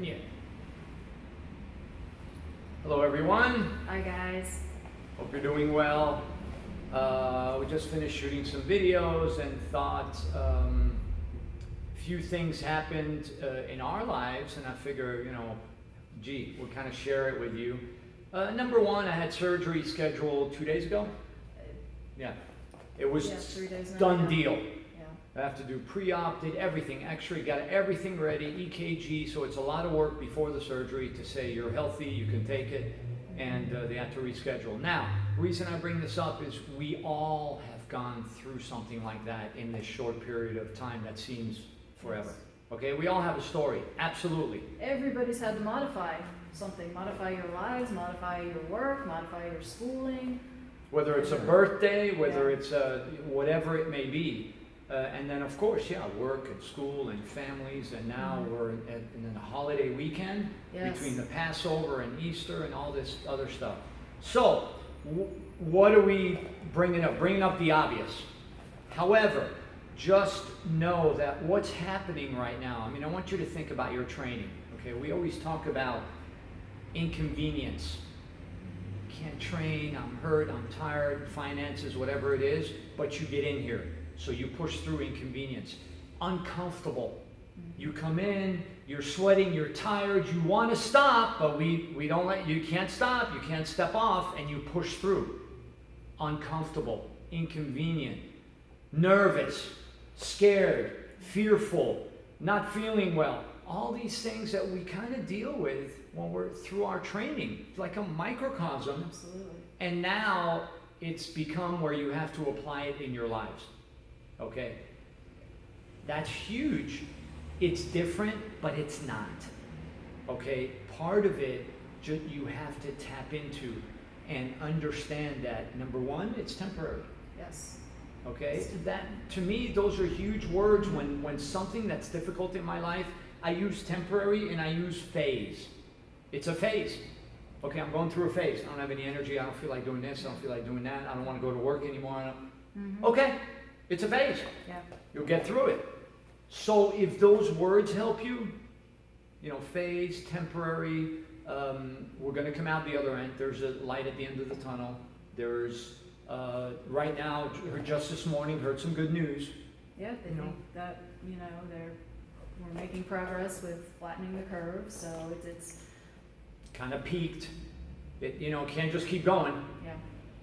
Yeah. Hello everyone. Hi guys. Hope you're doing well. We just finished shooting some videos and thought a few things happened in our lives, and I figure, gee, we'll kind of share it with you. Number one, I had surgery scheduled 2 days ago. Yeah, it was 3 days now. done deal. Yeah. I have to do pre-op, did everything, X-ray, got everything ready, EKG, so it's a lot of work before the surgery to say you're healthy, you can take it, and they have to reschedule. Now, the reason I bring this up is we all have gone through something like that in this short period of time that seems forever. Okay, we all have a story, absolutely. Everybody's had to modify something. Modify your lives, modify your work, modify your schooling. Whether it's a birthday, whether it's whatever it may be. And then, of course, work and school and families, and now we're in the holiday weekend between the Passover and Easter and all this other stuff. So, what are we bringing up? Bringing up the obvious. However, just know that what's happening right now, I want you to think about your training. Okay, we always talk about inconvenience. Can't train, I'm hurt, I'm tired, finances, whatever it is, but you get in here. So you push through inconvenience. Uncomfortable. You come in, you're sweating, you're tired, you want to stop, but we don't let you, can't stop, you can't step off, and you push through. Uncomfortable, inconvenient, nervous, scared, fearful, not feeling well. All these things that we kind of deal with when we're through our training, like a microcosm. Absolutely. And now it's become where you have to apply it in your lives. Okay? That's huge. It's different, but it's not. Okay? Part of it you have to tap into and understand that, number one, it's temporary. Yes. Okay? That, to me, those are huge words. When something that's difficult in my life, I use temporary and I use phase. It's a phase. Okay, I'm going through a phase. I don't have any energy. I don't feel like doing this. I don't feel like doing that. I don't want to go to work anymore. Okay, it's a phase. Yeah. You'll get through it. So if those words help you, phase, temporary, we're going to come out the other end. There's a light at the end of the tunnel. There's, right now, just this morning, heard some good news. Yeah, they think that, we're making progress with flattening the curve, so it's kind of peaked. It can't just keep going. Yeah.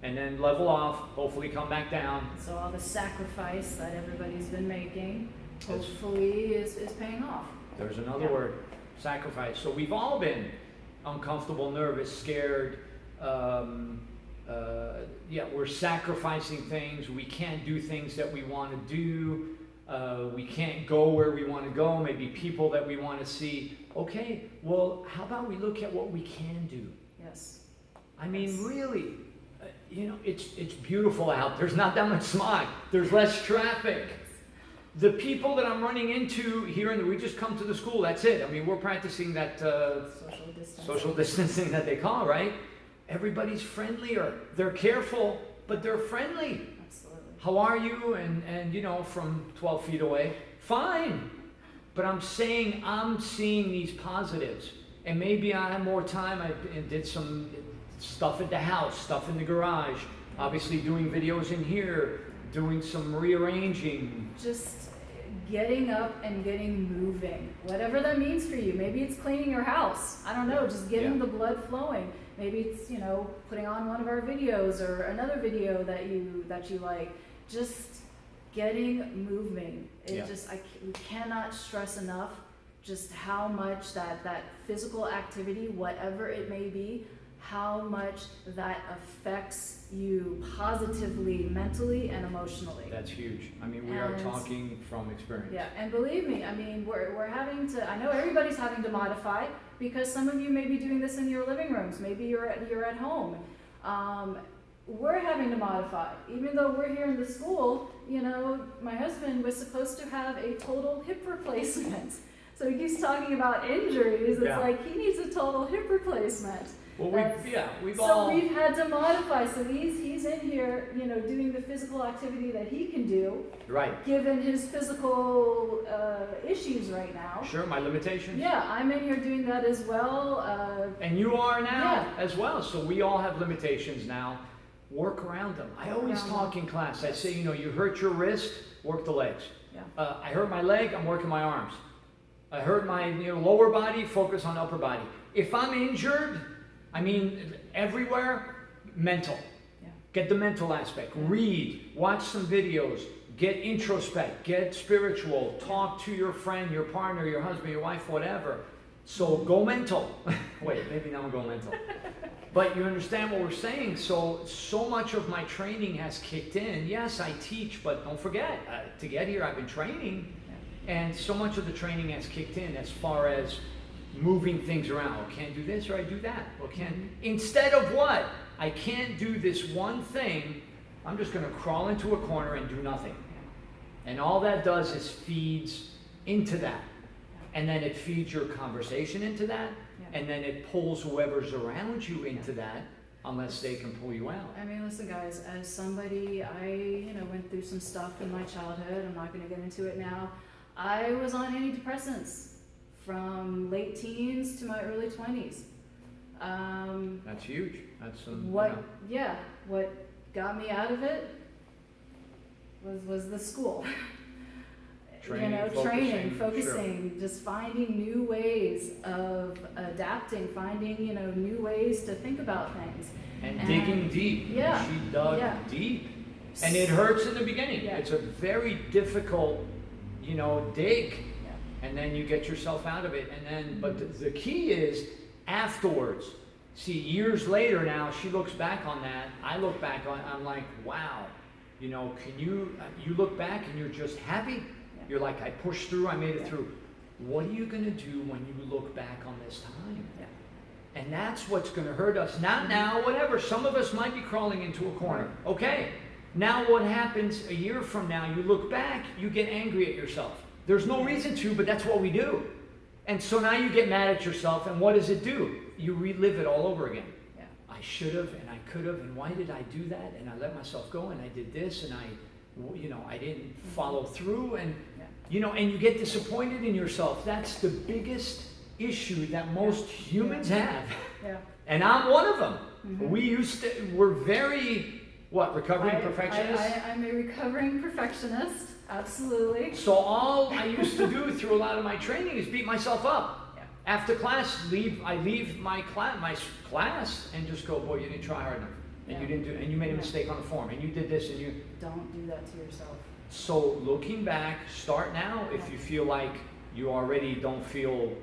And then level off, hopefully come back down. So all the sacrifice that everybody's been making, hopefully is paying off. There's another word, sacrifice. So we've all been uncomfortable, nervous, scared. We're sacrificing things. We can't do things that we want to do. We can't go where we want to go, maybe people that we want to see. Okay, well, how about we look at what we can do? Yes. Really, it's beautiful out. There's not that much smog. There's less traffic. The people that I'm running into here, we just come to the school, that's it. We're practicing that social distancing that they call, right? Everybody's friendlier. They're careful, but they're friendly. How are you? And from 12 feet away, fine. But I'm seeing these positives. And maybe I had more time. I did some stuff at the house, stuff in the garage, obviously doing videos in here, doing some rearranging. Just getting up and getting moving. Whatever that means for you. Maybe it's cleaning your house. I don't know, just getting the blood flowing. Maybe it's, putting on one of our videos or another video that you like. Just getting moving. We cannot stress enough just how much that physical activity, whatever it may be, how much that affects you positively, mentally, and emotionally. That's huge. We are talking from experience. Yeah, and believe me, we're having to, I know everybody's having to modify, because some of you may be doing this in your living rooms. Maybe you're at home. We're having to modify. Even though we're here in the school, my husband was supposed to have a total hip replacement. So he keeps talking about injuries. It's like he needs a total hip replacement. Well, we've So all. we've had to modify, so he's in here, you know, doing the physical activity that he can do, Right. given his physical, issues right now. Sure, my limitations. Yeah, I'm in here doing that as well, And you are now Yeah. as well. So we all have limitations now. Work around them. I always Around talk them. in class. I say, you know, you hurt your wrist, work the legs. Yeah. I hurt my leg, I'm working my arms. I hurt my lower body, focus on upper body. If I'm injured, I mean, everywhere, mental. Yeah. Get the mental aspect. Read, watch some videos, get introspect, get spiritual, talk to your friend, your partner, your husband, your wife, whatever. So go mental. Wait, maybe now I'm going mental. But you understand what we're saying. So much of my training has kicked in. Yes, I teach, but don't forget, to get here, I've been training. And so much of the training has kicked in as far as moving things around. Oh, can't do this or I do that. Well, instead of what? I can't do this one thing. I'm just going to crawl into a corner and do nothing. And all that does is feeds into that. And then it feeds your conversation into that. And then it pulls whoever's around you into that, unless they can pull you out. I mean, listen, guys, as somebody, I went through some stuff in my childhood. I'm not going to get into it now. I was on antidepressants from late teens to my early 20s. That's huge. That's what got me out of it was the school. Training, focusing, sure. Just finding new ways of adapting, finding, new ways to think about things. And digging deep. Yeah. She dug deep. And it hurts in the beginning. Yeah. It's a very difficult, dig. Yeah. And then you get yourself out of it. And then, but the key is afterwards. See, years later now, she looks back on that. I look back on it, I'm like, wow. Can you look back and you're just happy? You're like, I pushed through, I made it through. What are you going to do when you look back on this time? Yeah. And that's what's going to hurt us. Not now, whatever. Some of us might be crawling into a corner. Okay. Now what happens a year from now, you look back, you get angry at yourself. There's no reason to, but that's what we do. And so now you get mad at yourself, and what does it do? You relive it all over again. Yeah. I should have, and I could have, and why did I do that? And I let myself go, and I did this, and I didn't follow through, and and you get disappointed in yourself. That's the biggest issue that most humans have. Yeah. And I'm one of them. Mm-hmm. We're very, recovering perfectionists? I'm a recovering perfectionist, absolutely. So all I used to do through a lot of my training is beat myself up. Yeah. After class, I leave my class and just go, boy, you didn't try hard enough. And you didn't do, and you made a mistake on the form, and you did this, and you... Don't do that to yourself. So looking back, start now if you feel like you already don't feel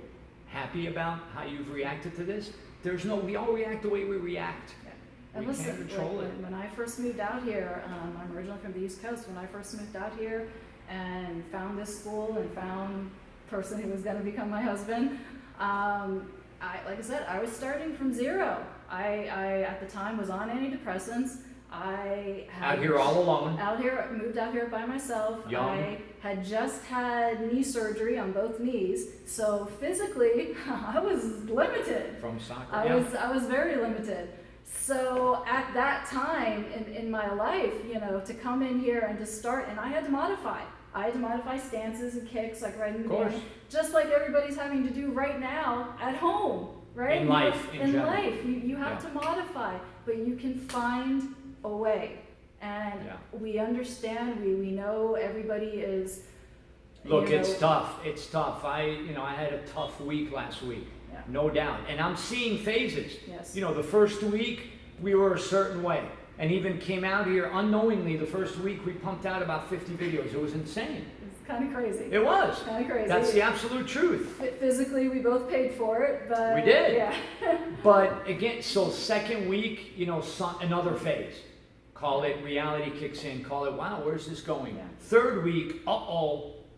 happy about how you've reacted to this. We all react the way we react. Yeah. And We listen, can't control it. when I first moved out here, I'm originally from the East Coast. When I first moved out here and found this school and found the person who was going to become my husband, like I said, I was starting from zero. I at the time was on antidepressants. I had Out here all alone. Moved out here by myself. Young. I had just had knee surgery on both knees, so physically I was limited. From soccer. I was very limited. So at that time in my life, to come in here and to start, and I had to modify. I had to modify stances and kicks, like right in the beginning, just like everybody's having to do right now at home, right? In life, in general. life, you have to modify, but you can find a way. And we understand, we know everybody is. Look, it's tough. It's tough. I had a tough week last week. Yeah. No doubt. And I'm seeing phases. Yes. The first week we were a certain way. And even came out here unknowingly. The first week we pumped out about 50 videos. It was insane. It's kind of crazy. It was. Kind of crazy. That's the absolute truth. Physically, we both paid for it, but we did. Yeah. But again, so second week, another phase. Call it reality kicks in. Call it, wow, where's this going? Yeah. Third week,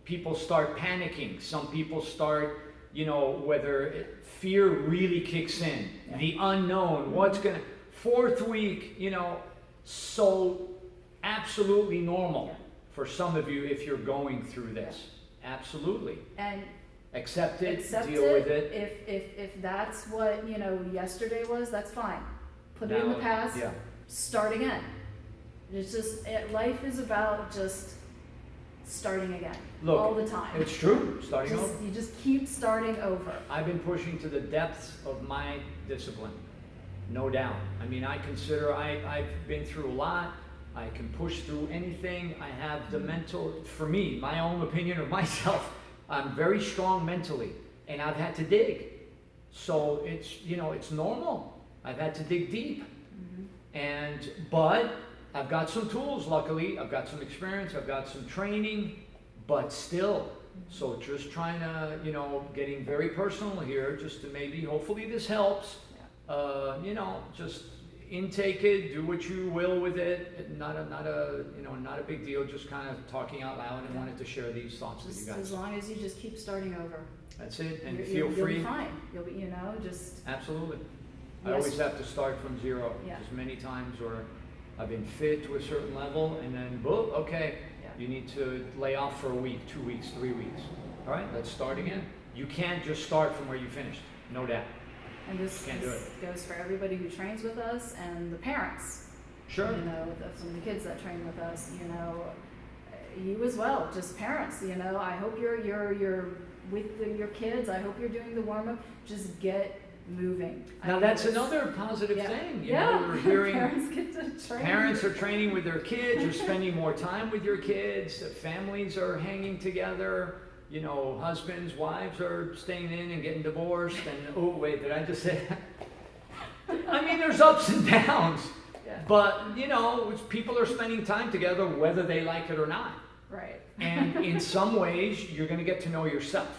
people start panicking. Some people start, whether fear really kicks in. Yeah. The unknown, what's going to... Fourth week, so absolutely normal for some of you if you're going through this. Absolutely. And Accept it, Accept deal with it. If that's what, you know, yesterday was, that's fine. Put it in the Now, past, yeah. start again. It's just, life is about just starting again, Look, all the time. It's true, starting over. You just keep starting over. I've been pushing to the depths of my discipline, no doubt. I mean, I consider I've been through a lot. I can push through anything. I have the mental, for me, my own opinion of myself, I'm very strong mentally, and I've had to dig. So it's, you know, it's normal. I've had to dig deep. But I've got some tools, luckily. I've got some experience. I've got some training, but still. So just trying to, you know, getting very personal here, just to maybe, hopefully this helps. You know, just intake it, do what you will with it. Not a big deal. Just kind of talking out loud, and wanted to share these thoughts with you guys. As long as you just keep starting over. That's it, and You'll free. be fine. You'll be, you know, just. Absolutely. I Yes. always have to start from zero. Yeah. Just many times where I've been fit to a certain level, and then boom, okay, Yeah. you need to lay off for a week, 2 weeks, 3 weeks. All right, let's start again. You can't just start from where you finished, no doubt. And this Can't do goes for everybody who trains with us and the parents. Sure. You know, some of the kids that train with us. You know, you as well, just parents. You know, I hope you're with your kids. I hope you're doing the warm up. Just get moving. Now that's another positive Yeah. thing. You Yeah, know, we're hearing parents get to train. parents are training with their kids, you're spending more time with your kids, the families are hanging together, you know, husbands, wives are staying in and getting divorced, and oh wait, did I just say that? I mean, there's ups and downs, Yeah. but you know, people are spending time together whether they like it or not. Right. And in some ways, you're going to get to know yourself.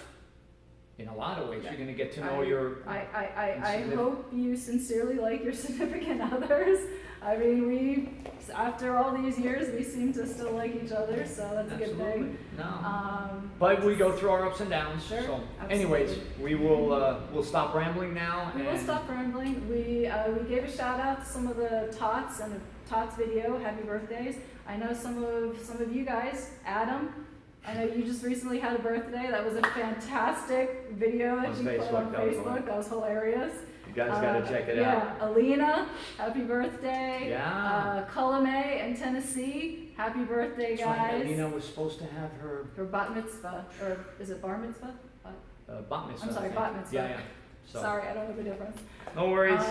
In a lot of ways, you're going to get to know I hope you sincerely like your significant others. I mean, after all these years, we seem to still like each other, so that's a good Absolutely. thing. No. But we go through our ups and downs. Sure, So, absolutely. anyways, we will we'll stop rambling now. We will and stop rambling. We gave a shout out to some of the Tots and the Tots video. Happy birthdays! I know some of you guys. Adam, I know you just recently had a birthday. That was a fantastic video that On you put on Facebook, that was Facebook. That was hilarious. You guys got to check it out. Yeah, Alina, happy birthday. Yeah. Cullame in Tennessee, happy birthday, That's right, guys. Alina was supposed to have her Her bat mitzvah, or is it bar mitzvah? bat mitzvah. I'm sorry, I think. bat mitzvah. Yeah. So, Sorry, I don't know the difference. no worries.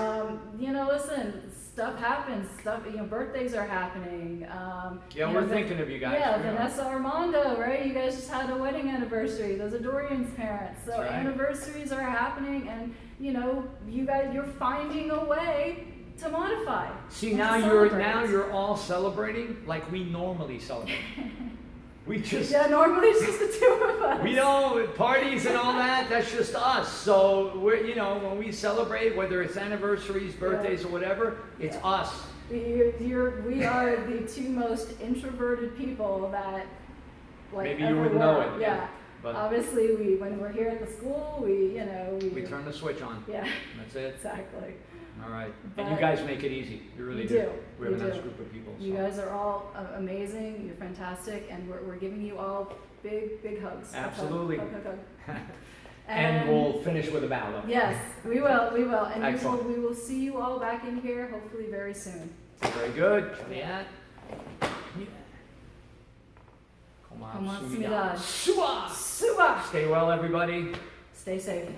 You know, listen, stuff happens. Birthdays are happening. Yeah, you we're know, thinking of you guys. Yeah, We are. Vanessa Armando, right? You guys just had a wedding anniversary. Those are Dorian's parents. So That's right. anniversaries are happening, and you know, you're finding a way to modify. See, and to now celebrate. you're all celebrating like we normally celebrate. We just Yeah, normally it's just the two of us. we don't parties and all that. That's just us. So we're when we celebrate, whether it's anniversaries, birthdays, or whatever, it's Yeah. us. We are the two most introverted people that Maybe you ever wouldn't know were. it, Yeah. But Obviously, when we're here at the school, we we turn the switch on. Yeah, That's it. exactly. All right. But And you guys make it easy. You really we do. do. We have We a nice do. group of people. You so. guys are all amazing. You're fantastic, and we're giving you all big hugs. Absolutely. Hug, hug, hug. And we'll finish with a bow, though. Yes, we will, and Excellent. we will see you all back in here hopefully very soon. Very good. Yeah. Komatsumida. Sua. Suba! Stay well, everybody. Stay safe.